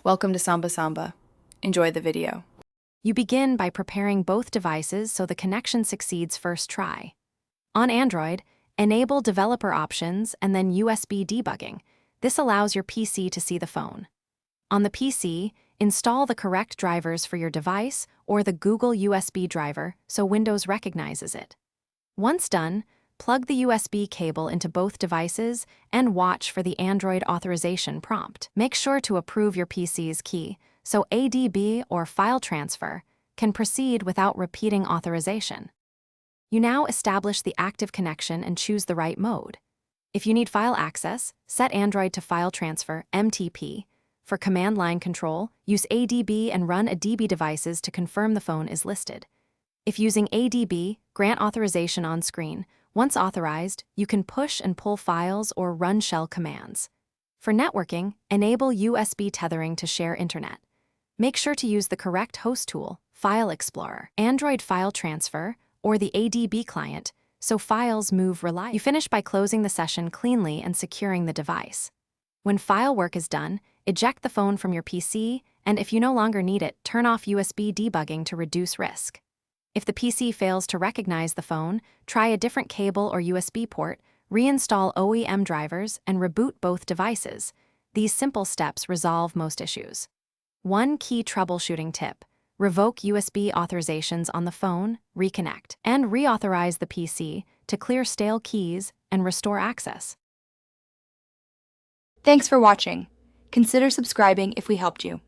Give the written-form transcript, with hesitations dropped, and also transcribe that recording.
Welcome to Samba Samba. Enjoy the video. You begin by preparing both devices so the connection succeeds first try. On Android, enable developer options and then USB debugging. This allows your PC to see the phone. On the PC, install the correct drivers for your device or the Google USB driver so Windows recognizes it. Once done, plug the USB cable into both devices and watch for the Android authorization prompt. Make sure to approve your PC's key so ADB or file transfer can proceed without repeating authorization. You now establish the active connection and choose the right mode. If you need file access, set Android to file transfer (MTP). For command line control, use ADB and run a DB devices to confirm the phone is listed. If using ADB, grant authorization on screen. Once authorized, you can push and pull files or run shell commands. For networking, enable USB tethering to share internet. Make sure to use the correct host tool, File Explorer, Android File Transfer, or the ADB client, so files move reliably. You finish by closing the session cleanly and securing the device. When file work is done, eject the phone from your PC, and if you no longer need it, turn off USB debugging to reduce risk. If the PC fails to recognize the phone, try a different cable or USB port, reinstall OEM drivers, and reboot both devices. These simple steps resolve most issues. One key troubleshooting tip: revoke USB authorizations on the phone, reconnect, and reauthorize the PC to clear stale keys and restore access. Thanks for watching. Consider subscribing if we helped you.